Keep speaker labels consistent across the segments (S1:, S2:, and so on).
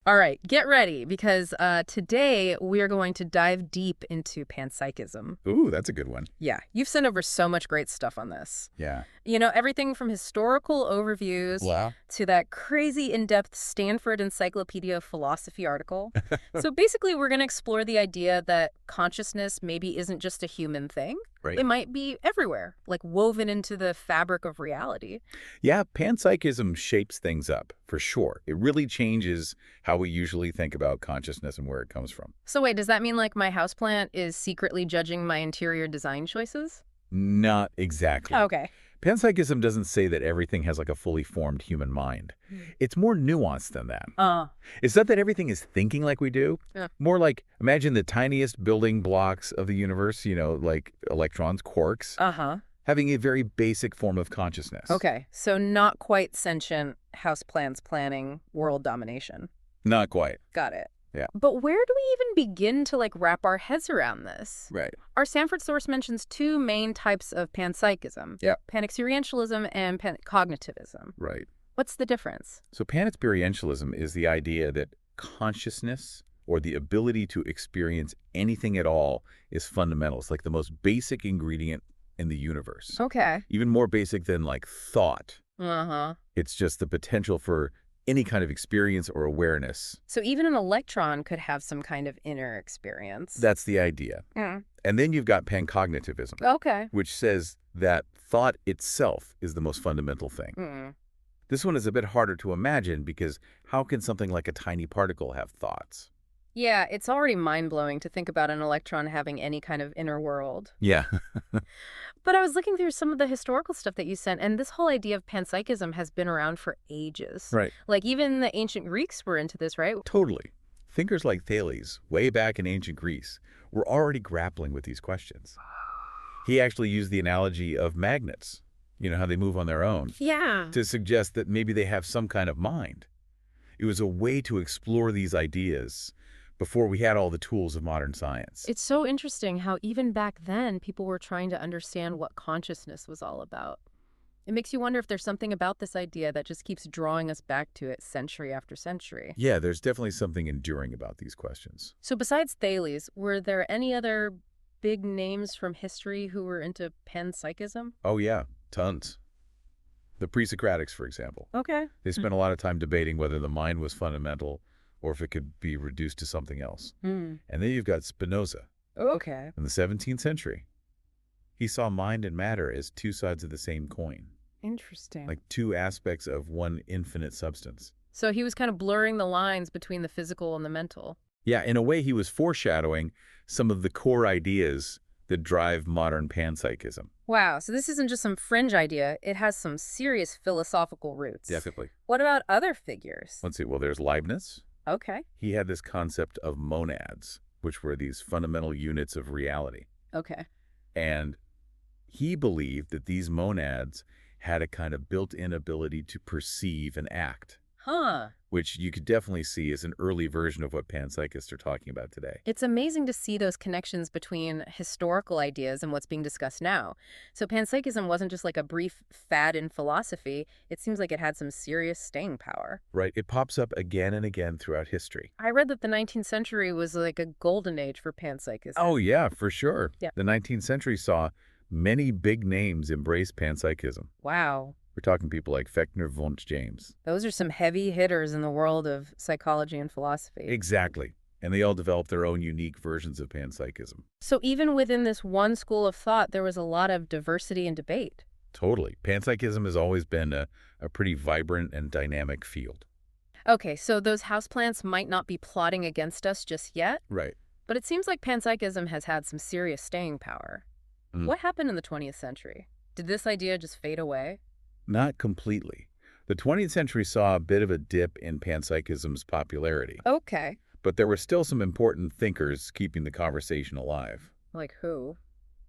S1: All right, get ready because today we are going to dive deep into panpsychism.
S2: Ooh, that's a good one.
S1: Yeah, you've sent over so much great stuff on this.
S2: Yeah.
S1: Everything from historical overviews
S2: Wow.
S1: to that crazy in-depth Stanford Encyclopedia of Philosophy article. So basically, we're going to explore the idea that consciousness maybe isn't just a human thing.
S2: Right.
S1: It might be everywhere, like woven into the fabric of reality.
S2: Yeah, panpsychism shapes things up, for sure. It really changes how we usually think about consciousness and where it comes from.
S1: So wait, does that mean like my houseplant is secretly judging my interior design choices?
S2: Not exactly.
S1: Okay.
S2: Panpsychism doesn't say that everything has like a fully formed human mind.
S1: Hmm.
S2: It's more nuanced than that.
S1: Uh,
S2: It's not that everything is thinking like we do.
S1: yeah.
S2: More like, imagine the tiniest building blocks of the universe, like electrons, quarks,
S1: Uh-huh.
S2: having a very basic form of consciousness.
S1: Okay, so not quite sentient houseplants planning world domination.
S2: Not quite.
S1: Got it.
S2: Yeah.
S1: But where do we even begin to wrap our heads around this?
S2: Right.
S1: Our Stanford source mentions two main types of panpsychism.
S2: Yeah.
S1: Panexperientialism and pancognitivism.
S2: Right.
S1: What's the difference?
S2: So panexperientialism is the idea that consciousness or the ability to experience anything at all is fundamental. It's like the most basic ingredient in the universe.
S1: Okay.
S2: Even more basic than thought.
S1: Uh-huh.
S2: It's just the potential for any kind of experience or awareness.
S1: So even an electron could have some kind of inner experience.
S2: That's the idea.
S1: Mm.
S2: And then you've got pancognitivism,
S1: Okay.
S2: which says that thought itself is the most fundamental thing.
S1: Mm.
S2: This one is a bit harder to imagine because how can something like a tiny particle have thoughts?
S1: Yeah, it's already mind-blowing to think about an electron having any kind of inner world.
S2: Yeah.
S1: But I was looking through some of the historical stuff that you sent, and this whole idea of panpsychism has been around for ages.
S2: Right.
S1: Like, even the ancient Greeks were into this, right?
S2: Totally. Thinkers like Thales, way back in ancient Greece, were already grappling with these questions. He actually used the analogy of magnets, how they move on their own,
S1: Yeah.
S2: to suggest that maybe they have some kind of mind. It was a way to explore these ideas before we had all the tools of modern science.
S1: It's so interesting how even back then people were trying to understand what consciousness was all about. It makes you wonder if there's something about this idea that just keeps drawing us back to it century after century.
S2: Yeah, there's definitely something enduring about these questions.
S1: So besides Thales, were there any other big names from history who were into panpsychism?
S2: Oh yeah, tons. The pre-Socratics, for example.
S1: Okay.
S2: They spent a lot of time debating whether the mind was fundamental or if it could be reduced to something else.
S1: Hmm.
S2: And then you've got Spinoza
S1: Okay.
S2: in the 17th century. He saw mind and matter as two sides of the same coin,
S1: Interesting.
S2: like two aspects of one infinite substance.
S1: So he was kind of blurring the lines between the physical and the mental.
S2: Yeah, in a way, he was foreshadowing some of the core ideas that drive modern panpsychism.
S1: Wow, so this isn't just some fringe idea. It has some serious philosophical roots.
S2: Definitely.
S1: What about other figures?
S2: Let's see, well, there's Leibniz.
S1: Okay.
S2: He had this concept of monads, which were these fundamental units of reality.
S1: Okay.
S2: And he believed that these monads had a kind of built-in ability to perceive and act,
S1: Huh.
S2: which you could definitely see as an early version of what panpsychists are talking about today.
S1: It's amazing to see those connections between historical ideas and what's being discussed now. So panpsychism wasn't just like a brief fad in philosophy. It seems like it had some serious staying power.
S2: Right, it pops up again and again throughout history.
S1: I read that the 19th century was like a golden age for panpsychism.
S2: Oh yeah, for sure.
S1: Yeah.
S2: The 19th century saw many big names embrace panpsychism.
S1: Wow.
S2: We're talking people like Fechner Wundt James.
S1: Those are some heavy hitters in the world of psychology and philosophy.
S2: Exactly. And they all developed their own unique versions of panpsychism.
S1: So even within this one school of thought, there was a lot of diversity and debate.
S2: Totally. Panpsychism has always been a pretty vibrant and dynamic field.
S1: Okay, so those houseplants might not be plotting against us just yet,
S2: Right.
S1: but it seems like panpsychism has had some serious staying power.
S2: Mm.
S1: What happened in the 20th century? Did this idea just fade away?
S2: Not completely. The 20th century saw a bit of a dip in panpsychism's popularity,
S1: Okay.
S2: but there were still some important thinkers keeping the conversation alive.
S1: Like who?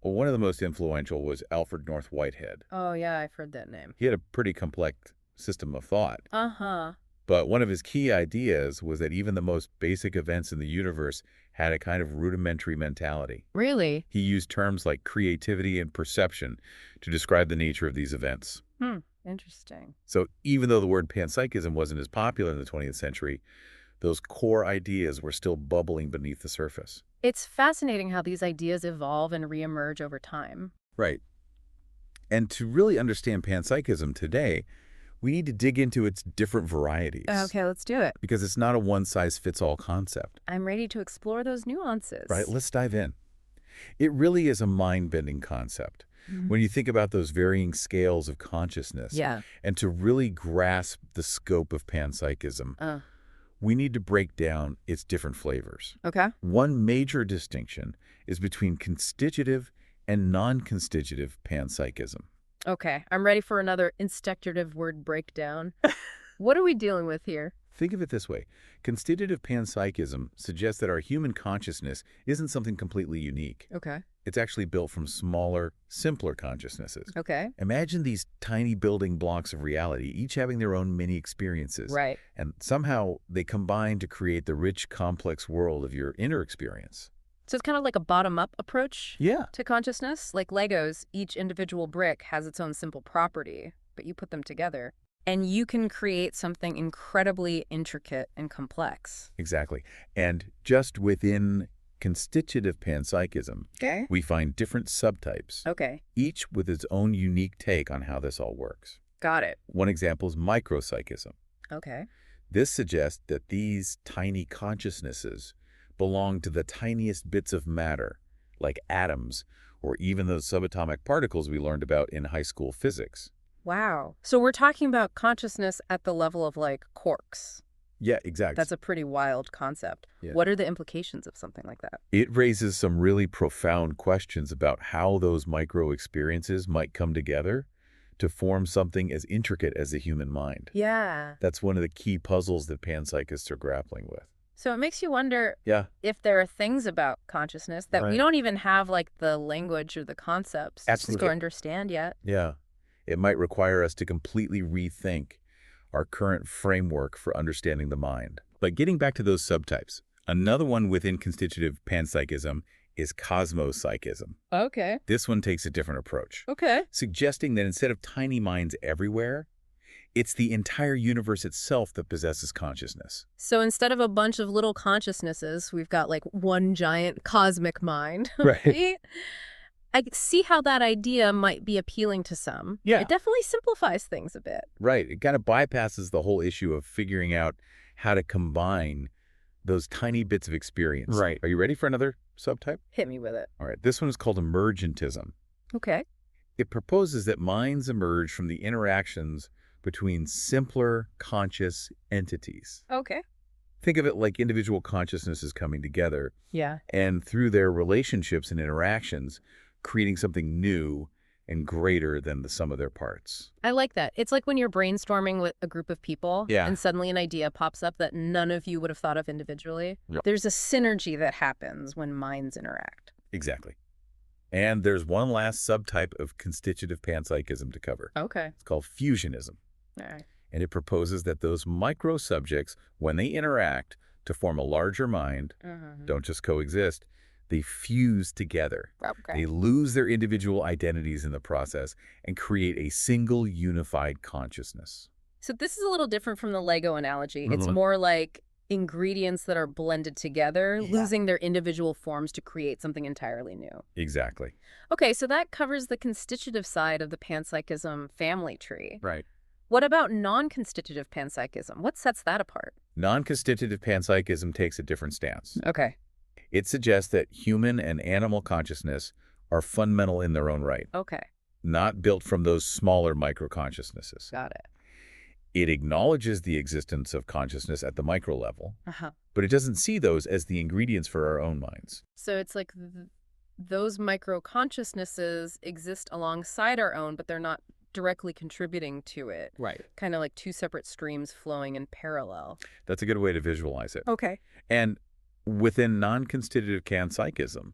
S2: Well, one of the most influential was Alfred North Whitehead.
S1: Oh, yeah, I've heard that name.
S2: He had a pretty complex system of thought,
S1: Uh-huh.
S2: but one of his key ideas was that even the most basic events in the universe had a kind of rudimentary mentality.
S1: Really?
S2: He used terms like creativity and perception to describe the nature of these events.
S1: Interesting.
S2: So even though the word panpsychism wasn't as popular in the 20th century, Those core ideas were still bubbling beneath the surface.
S1: It's fascinating how these ideas evolve and reemerge over time.
S2: Right. And to really understand panpsychism today, we need to dig into its different varieties
S1: Okay, let's do it.
S2: because it's not a one-size-fits-all concept.
S1: I'm ready to explore those nuances.
S2: Right? Let's dive in. It really is a mind-bending concept. When you think about those varying scales of consciousness,
S1: Yeah.
S2: and to really grasp the scope of panpsychism,
S1: Uh,
S2: we need to break down its different flavors.
S1: okay.
S2: One major distinction is between constitutive and non-constitutive panpsychism.
S1: Okay, I'm ready for another instructive word breakdown. What are we dealing with here?
S2: Think of it this way. Constitutive panpsychism suggests that our human consciousness isn't something completely unique.
S1: Okay.
S2: It's actually built from smaller, simpler consciousnesses.
S1: Okay.
S2: Imagine these tiny building blocks of reality, each having their own mini experiences.
S1: Right.
S2: And somehow they combine to create the rich, complex world of your inner experience.
S1: So it's kind of like a bottom-up approach
S2: Yeah.
S1: to consciousness. Like Legos, each individual brick has its own simple property, but you put them together, and you can create something incredibly intricate and complex.
S2: Exactly. And just within constitutive panpsychism,
S1: Okay.
S2: we find different subtypes,
S1: Okay.
S2: each with its own unique take on how this all works.
S1: Got it.
S2: One example is micropsychism.
S1: Okay.
S2: This suggests that these tiny consciousnesses belong to the tiniest bits of matter, like atoms, or even those subatomic particles we learned about in high school physics.
S1: Wow. So we're talking about consciousness at the level of like quarks.
S2: Yeah, exactly.
S1: That's a pretty wild concept.
S2: Yeah.
S1: What are the implications of something like that?
S2: It raises some really profound questions about how those micro experiences might come together to form something as intricate as the human mind.
S1: Yeah.
S2: That's one of the key puzzles that panpsychists are grappling with.
S1: So it makes you wonder
S2: Yeah.
S1: if there are things about consciousness that we
S2: Right.
S1: don't even have like the language or the concepts
S2: Absolutely.
S1: to understand yet.
S2: Yeah. It might require us to completely rethink our current framework for understanding the mind. But getting back to those subtypes, another one within constitutive panpsychism is cosmopsychism.
S1: Okay.
S2: This one takes a different approach,
S1: Okay.
S2: suggesting that instead of tiny minds everywhere, it's the entire universe itself that possesses consciousness.
S1: So instead of a bunch of little consciousnesses, we've got like one giant cosmic mind.
S2: Right.
S1: I see how that idea might be appealing to some.
S2: Yeah.
S1: It definitely simplifies things a bit.
S2: Right. It kind of bypasses the whole issue of figuring out how to combine those tiny bits of experience.
S3: Right.
S2: Are you ready for another subtype?
S1: Hit me with it.
S2: All right. This one is called emergentism.
S1: Okay.
S2: It proposes that minds emerge from the interactions between simpler conscious entities.
S1: Okay.
S2: Think of it like individual consciousnesses coming together
S1: Yeah.
S2: and through their relationships and interactions, creating something new and greater than the sum of their parts.
S1: I like that. It's like when you're brainstorming with a group of people
S2: Yeah.
S1: and suddenly an idea pops up that none of you would have thought of individually.
S3: Yep.
S1: There's a synergy that happens when minds interact.
S2: Exactly. And there's one last subtype of constitutive panpsychism to cover.
S1: Okay.
S2: It's called fusionism.
S1: All right.
S2: And it proposes that those micro subjects, when they interact to form a larger mind, don't just coexist, they fuse together.
S1: Okay.
S2: They lose their individual identities in the process and create a single unified consciousness.
S1: So this is a little different from the Lego analogy. It's
S2: Mhm.
S1: more like ingredients that are blended together,
S2: Yeah.
S1: losing their individual forms to create something entirely new.
S2: Exactly.
S1: Okay, so that covers the constitutive side of the panpsychism family tree.
S2: Right.
S1: What about non-constitutive panpsychism? What sets that apart?
S2: Non-constitutive panpsychism takes a different stance.
S1: Okay.
S2: It suggests that human and animal consciousness are fundamental in their own right,
S1: Okay.
S2: not built from those smaller micro-consciousnesses.
S1: Got it.
S2: It acknowledges the existence of consciousness at the micro level,
S1: Uh-huh.
S2: but it doesn't see those as the ingredients for our own minds.
S1: So it's like those micro-consciousnesses exist alongside our own, but they're not directly contributing to it.
S3: Right.
S1: Kind of like two separate streams flowing in parallel.
S2: That's a good way to visualize it.
S1: Okay.
S2: And within non-constitutive panpsychism,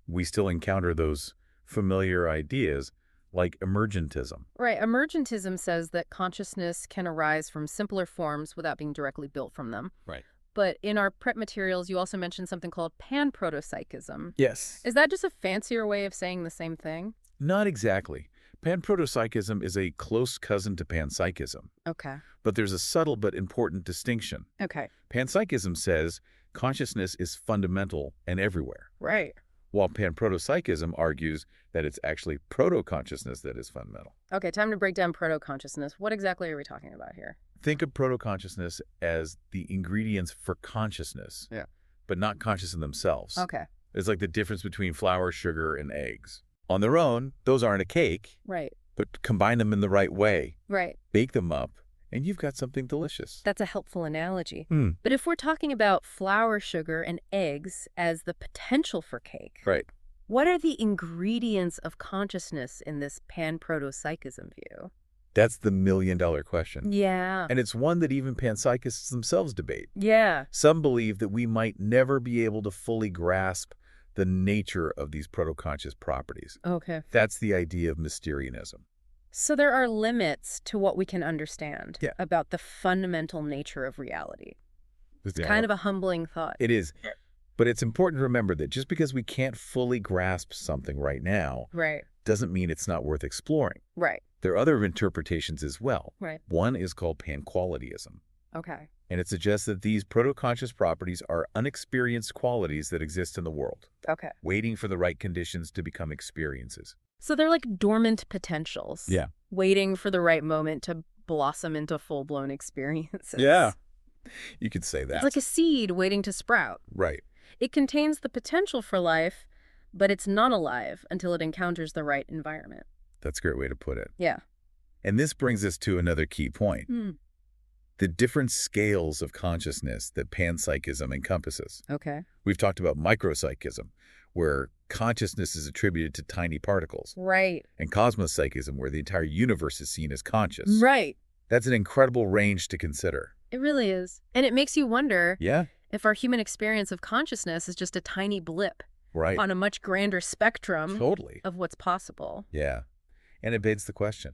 S2: we still encounter those familiar ideas like emergentism.
S1: Right. Emergentism says that consciousness can arise from simpler forms without being directly built from them.
S3: Right.
S1: But in our prep materials, you also mentioned something called panpsychism.
S3: Yes.
S1: Is that just a fancier way of saying the same thing?
S2: Not exactly. Panpsychism is a close cousin to panpsychism,
S1: Okay.
S2: but there's a subtle but important distinction.
S1: Okay.
S2: Panpsychism says consciousness is fundamental and everywhere,
S1: Right.
S2: while panpsychism argues that it's actually proto-consciousness that is fundamental.
S1: Okay, time to break down proto-consciousness. What exactly are we talking about here?
S2: Think of proto-consciousness as the ingredients for consciousness,
S1: Yeah.
S2: but not conscious in themselves.
S1: Okay.
S2: It's like the difference between flour, sugar, and eggs. On their own, those aren't a cake,
S1: Right.
S2: but combine them in the right way,
S1: Right.
S2: bake them up, and you've got something delicious.
S1: That's a helpful analogy.
S2: Mm.
S1: But if we're talking about flour, sugar, and eggs as the potential for cake,
S2: Right.
S1: what are the ingredients of consciousness in this pan-proto-psychism view?
S2: That's the million-dollar question.
S1: Yeah.
S2: And it's one that even panpsychists themselves debate.
S1: Yeah.
S2: Some believe that we might never be able to fully grasp the nature of these proto-conscious properties.
S1: Okay.
S2: That's the idea of Mysterianism.
S1: So there are limits to what we can understand
S2: Yeah.
S1: about the fundamental nature of reality. It's
S2: Yeah.
S1: kind of a humbling thought.
S2: It is. But it's important to remember that just because we can't fully grasp something right now
S1: Right.
S2: doesn't mean it's not worth exploring.
S1: Right.
S2: There are other interpretations as well.
S1: Right.
S2: One is called panqualityism,
S1: Okay.
S2: and it suggests that these proto-conscious properties are unexperienced qualities that exist in the world,
S1: Okay.
S2: waiting for the right conditions to become experiences.
S1: So they're like dormant potentials.
S2: Yeah.
S1: Waiting for the right moment to blossom into full-blown experiences.
S2: Yeah. You could say that.
S1: It's like a seed waiting to sprout.
S2: Right.
S1: It contains the potential for life, but it's not alive until it encounters the right environment.
S2: That's a great way to put it.
S1: Yeah.
S2: And this brings us to another key point. The different scales of consciousness that panpsychism encompasses.
S1: Okay.
S2: We've talked about micropsychism, where consciousness is attributed to tiny particles,
S1: Right.
S2: and cosmopsychism, where the entire universe is seen as conscious.
S1: Right.
S2: That's an incredible range to consider.
S1: It really is. And it makes you wonder
S2: Yeah,
S1: if our human experience of consciousness is just a tiny blip
S2: right.
S1: on a much grander spectrum
S2: Totally.
S1: of what's possible.
S2: Yeah. And it begs the question,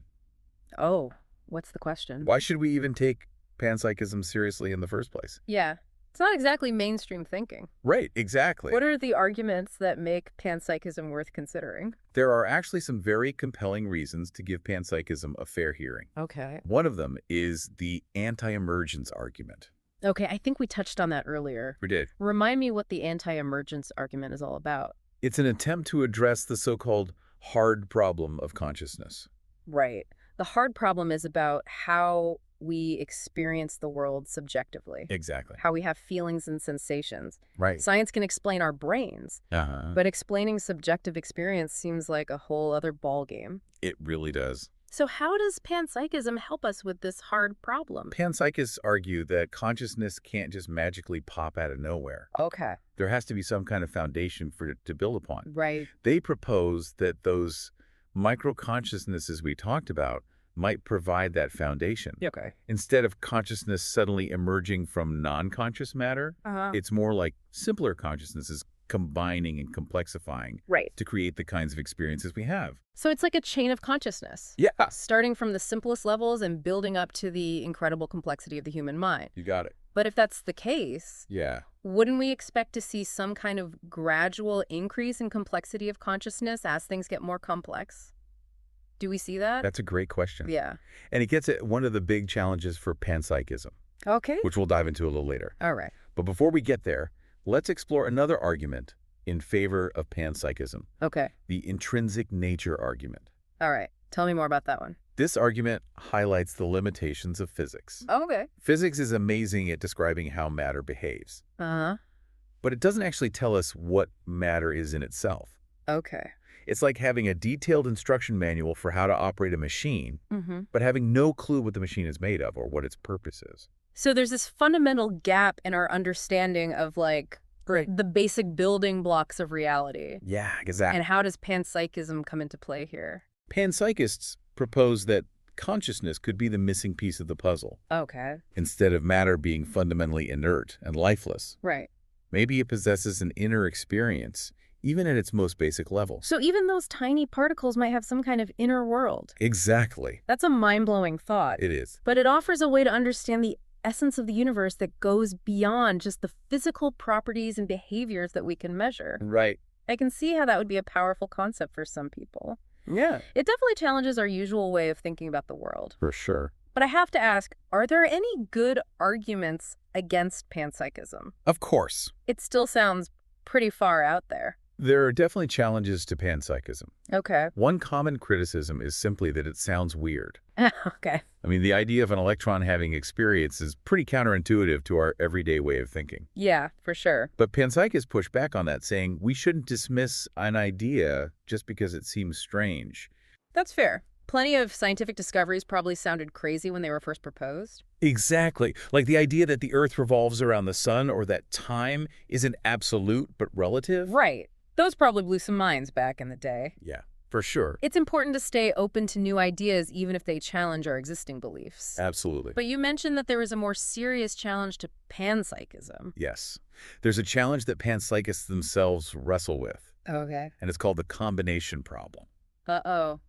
S1: Oh, what's the question?
S2: why should we even take panpsychism seriously in the first place?
S1: Yeah. It's not exactly mainstream thinking.
S2: Right, exactly.
S1: What are the arguments that make panpsychism worth considering?
S2: There are actually some very compelling reasons to give panpsychism a fair hearing.
S1: Okay.
S2: One of them is the anti-emergence argument.
S1: Okay, I think we touched on that earlier.
S2: We did.
S1: Remind me what the anti-emergence argument is all about.
S2: It's an attempt to address the so-called hard problem of consciousness.
S1: Right. The hard problem is about how we experience the world subjectively,
S2: Exactly.
S1: how we have feelings and sensations.
S2: Right.
S1: Science can explain our brains, but explaining subjective experience seems like a whole other ballgame.
S2: It really does.
S1: So how does panpsychism help us with this hard problem?
S2: Panpsychists argue that consciousness can't just magically pop out of nowhere.
S1: Okay.
S2: There has to be some kind of foundation for it to build upon.
S1: Right.
S2: They propose that those micro-consciousnesses we talked about might provide that foundation.
S1: Okay.
S2: Instead of consciousness suddenly emerging from non-conscious matter, it's more like simpler consciousnesses combining and complexifying
S1: Right.
S2: to create the kinds of experiences we have.
S1: So it's like a chain of consciousness.
S2: Yeah.
S1: Starting from the simplest levels and building up to the incredible complexity of the human mind.
S2: You got it.
S1: But if that's the case,
S2: Yeah.
S1: wouldn't we expect to see some kind of gradual increase in complexity of consciousness as things get more complex? Do we see that?
S2: That's a great question.
S1: Yeah.
S2: And it gets at one of the big challenges for panpsychism,
S1: Okay.
S2: which we'll dive into a little later.
S1: All right.
S2: But before we get there, let's explore another argument in favor of panpsychism,
S1: Okay.
S2: the intrinsic nature argument.
S1: All right. Tell me more about that one.
S2: This argument highlights the limitations of physics.
S1: Okay.
S2: Physics is amazing at describing how matter behaves,
S1: Uh-huh.
S2: but it doesn't actually tell us what matter is in itself.
S1: Okay.
S2: It's like having a detailed instruction manual for how to operate a machine,
S1: Mm-hmm.
S2: but having no clue what the machine is made of or what its purpose is.
S1: So there's this fundamental gap in our understanding of, like, the basic building blocks of reality.
S2: Yeah, exactly.
S1: And how does panpsychism come into play here?
S2: Panpsychists propose that consciousness could be the missing piece of the puzzle.
S1: Okay.
S2: Instead of matter being fundamentally inert and lifeless,
S1: Right.
S2: maybe it possesses an inner experience, even at its most basic level.
S1: So even those tiny particles might have some kind of inner world.
S2: Exactly.
S1: That's a mind-blowing thought.
S2: It is.
S1: But it offers a way to understand the essence of the universe that goes beyond just the physical properties and behaviors that we can measure.
S2: Right.
S1: I can see how that would be a powerful concept for some people.
S2: Yeah,
S1: It definitely challenges our usual way of thinking about the world.
S2: for sure.
S1: But I have to ask, are there any good arguments against panpsychism?
S2: Of course.
S1: It still sounds pretty far out there.
S2: There are definitely challenges to panpsychism.
S1: Okay.
S2: One common criticism is simply that it sounds weird.
S1: Okay.
S2: I mean, the idea of an electron having experience is pretty counterintuitive to our everyday way of thinking.
S1: Yeah, for sure.
S2: But panpsychists push back on that, saying we shouldn't dismiss an idea just because it seems strange.
S1: That's fair. Plenty of scientific discoveries probably sounded crazy when they were first proposed.
S2: Exactly. Like the idea that the Earth revolves around the sun or that time isn't absolute but relative.
S1: Right. Those probably blew some minds back in the day.
S2: Yeah, for sure.
S1: It's important to stay open to new ideas even if they challenge our existing beliefs.
S2: Absolutely.
S1: But you mentioned that there was a more serious challenge to panpsychism.
S2: Yes. There's a challenge that panpsychists themselves wrestle with,
S1: Okay.
S2: and it's called the combination problem.
S1: Uh-oh.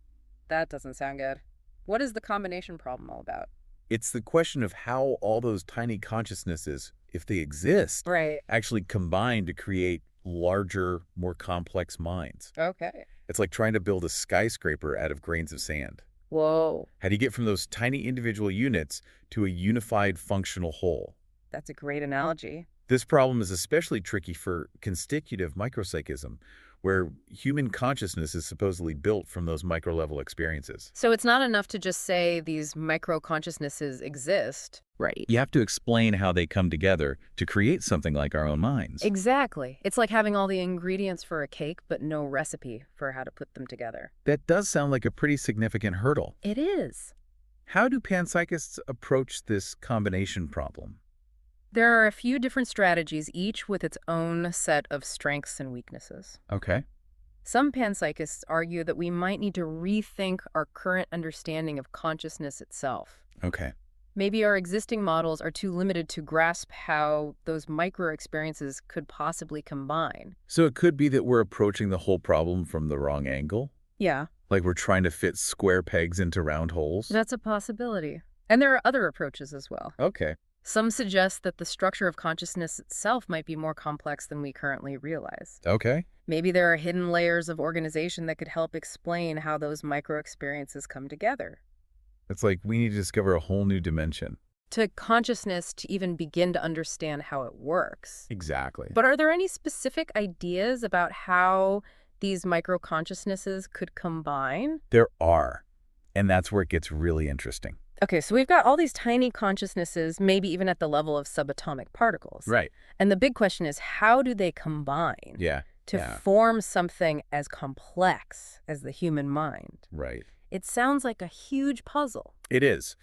S1: That doesn't sound good. What is the combination problem all about?
S2: It's the question of how all those tiny consciousnesses, if they exist,
S1: Right.
S2: actually combine to create larger, more complex minds.
S1: Okay.
S2: It's like trying to build a skyscraper out of grains of sand.
S1: Whoa.
S2: How do you get from those tiny individual units to a unified functional whole?
S1: That's a great analogy.
S2: This problem is especially tricky for constitutive micropsychism, where human consciousness is supposedly built from those micro-level experiences.
S1: So it's not enough to just say these micro-consciousnesses exist. Right.
S2: You have to explain how they come together to create something like our own minds.
S1: Exactly. It's like having all the ingredients for a cake, but no recipe for how to put them together.
S2: That does sound like a pretty significant hurdle.
S1: It is.
S2: How do panpsychists approach this combination problem?
S1: There are a few different strategies, each with its own set of strengths and weaknesses.
S2: Okay.
S1: Some panpsychists argue that we might need to rethink our current understanding of consciousness itself.
S2: Okay.
S1: Maybe our existing models are too limited to grasp how those micro-experiences could possibly combine.
S2: So it could be that we're approaching the whole problem from the wrong angle?
S1: Yeah,
S2: Like we're trying to fit square pegs into round holes?
S1: that's a possibility. And there are other approaches as well.
S2: Okay.
S1: Some suggest that the structure of consciousness itself might be more complex than we currently realize.
S2: Okay.
S1: Maybe there are hidden layers of organization that could help explain how those micro-experiences come together.
S2: It's like we need to discover a whole new dimension.
S1: To consciousness to even begin to understand how it works.
S2: Exactly.
S1: But are there any specific ideas about how these micro-consciousnesses could combine?
S2: There are. And that's where it gets really interesting.
S1: Okay, so we've got all these tiny consciousnesses, maybe even at the level of subatomic particles.
S2: Right.
S1: And the big question is, how do they combine
S2: Yeah.
S1: to
S2: yeah.
S1: form something as complex as the human mind?
S2: Right.
S1: It sounds like a huge puzzle.
S2: It is.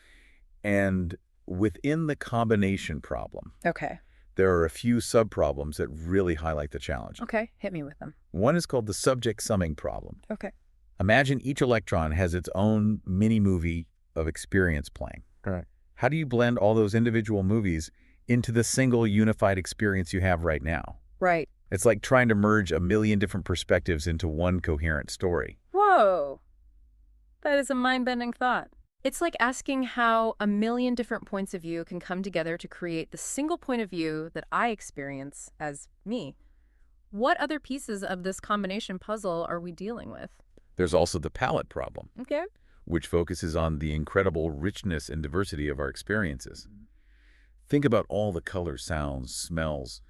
S2: And within the combination problem,
S1: Okay.
S2: there are a few subproblems that really highlight the challenge.
S1: Okay, hit me with them.
S2: One is called the subject summing problem.
S1: Okay.
S2: Imagine each electron has its own mini-movie of experience playing.
S3: Correct.
S2: How do you blend all those individual movies into the single unified experience you have right now?
S1: Right.
S2: It's like trying to merge a million different perspectives into one coherent story.
S1: Whoa. That is a mind-bending thought. It's like asking how a million different points of view can come together to create the single point of view that I experience as me. What other pieces of this combination puzzle are we dealing with?
S2: There's also the palette problem,
S1: Okay.
S2: which focuses on the incredible richness and diversity of our experiences. Think about all the colors, sounds, smells,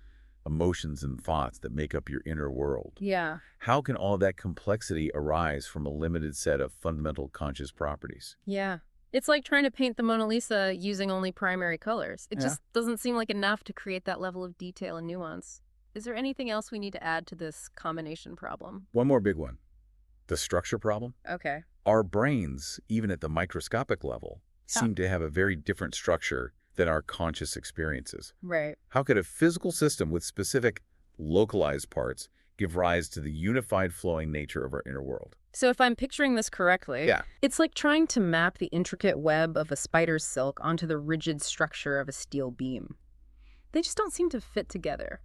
S2: emotions, and thoughts that make up your inner world.
S1: Yeah.
S2: How can all that complexity arise from a limited set of fundamental conscious properties?
S1: Yeah. It's like trying to paint the Mona Lisa using only primary colors. It
S3: Yeah.
S1: just doesn't seem like enough to create that level of detail and nuance. Is there anything else we need to add to this combination problem?
S2: One more big one, the structure problem.
S1: Okay.
S2: Our brains, even at the microscopic level,
S1: Yeah.
S2: seem to have a very different structure than our conscious experiences.
S1: Right.
S2: How could a physical system with specific, localized parts give rise to the unified flowing nature of our inner world?
S1: So if I'm picturing this correctly,
S2: Yeah.
S1: it's like trying to map the intricate web of a spider's silk onto the rigid structure of a steel beam. They just don't seem to fit together.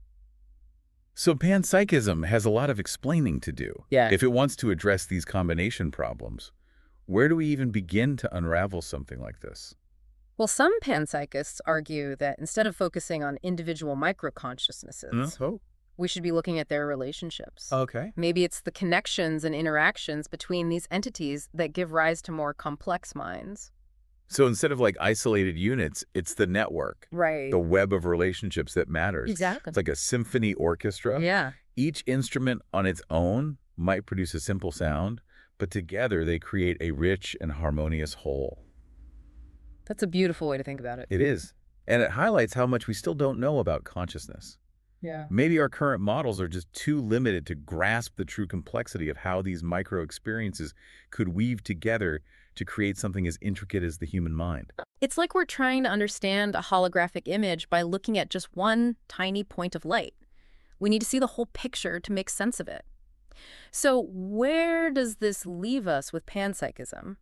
S2: So panpsychism has a lot of explaining to do.
S1: Yeah.
S2: If it wants to address these combination problems, where do we even begin to unravel something like this?
S1: Well, some panpsychists argue that instead of focusing on individual microconsciousness,
S2: Oh.
S1: We should be looking at their relationships.
S2: Okay.
S1: Maybe it's the connections and interactions between these entities that give rise to more complex minds.
S2: So instead of like isolated units, it's the network,
S1: Right.
S2: the web of relationships that matters.
S1: Exactly.
S2: It's like a symphony orchestra.
S1: Yeah.
S2: Each instrument on its own might produce a simple sound, but together they create a rich and harmonious whole.
S1: That's a beautiful way to think about it.
S2: It is. And it highlights how much we still don't know about consciousness.
S1: Yeah.
S2: Maybe our current models are just too limited to grasp the true complexity of how these micro experiences could weave together to create something as intricate as the human mind.
S1: It's like we're trying to understand a holographic image by looking at just one tiny point of light. We need to see the whole picture to make sense of it. So where does this leave us with panpsychism?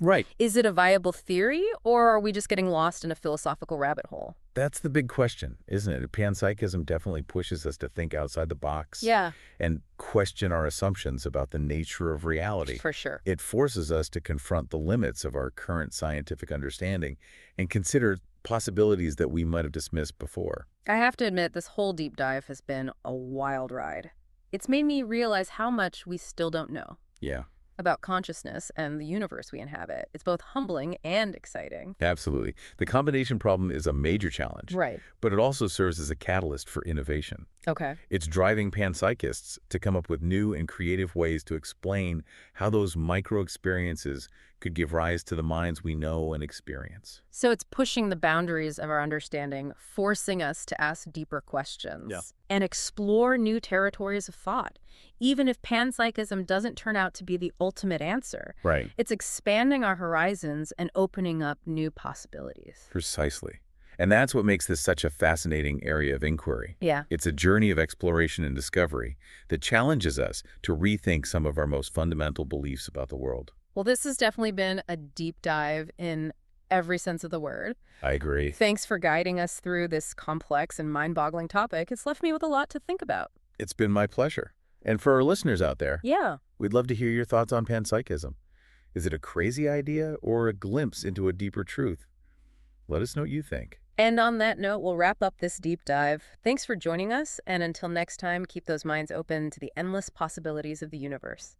S2: Right.
S1: Is it a viable theory, or are we just getting lost in a philosophical rabbit hole?
S2: That's the big question, isn't it? Panpsychism definitely pushes us to think outside the box
S1: Yeah,
S2: and question our assumptions about the nature of reality.
S1: for sure.
S2: It forces us to confront the limits of our current scientific understanding and consider possibilities that we might have dismissed before.
S1: I have to admit, this whole deep dive has been a wild ride. It's made me realize how much we still don't know
S2: Yeah,
S1: about consciousness and the universe we inhabit. It's both humbling and exciting.
S2: absolutely. The combination problem is a major challenge,
S1: Right.
S2: but it also serves as a catalyst for innovation.
S1: Okay.
S2: It's driving panpsychists to come up with new and creative ways to explain how those micro experiences could give rise to the minds we know and experience.
S1: So it's pushing the boundaries of our understanding, forcing us to ask deeper questions
S2: Yeah.
S1: and explore new territories of thought. Even if panpsychism doesn't turn out to be the ultimate answer,
S2: Right.
S1: it's expanding our horizons and opening up new possibilities.
S2: Precisely. And that's what makes this such a fascinating area of inquiry.
S1: Yeah.
S2: It's a journey of exploration and discovery that challenges us to rethink some of our most fundamental beliefs about the world.
S1: Well, this has definitely been a deep dive in every sense of the word.
S2: I agree.
S1: Thanks for guiding us through this complex and mind-boggling topic. It's left me with a lot to think about.
S2: It's been my pleasure. And for our listeners out there,
S1: Yeah.
S2: we'd love to hear your thoughts on panpsychism. Is it a crazy idea or a glimpse into a deeper truth? Let us know what you think.
S1: And on that note, we'll wrap up this deep dive. Thanks for joining us, and until next time, keep those minds open to the endless possibilities of the universe.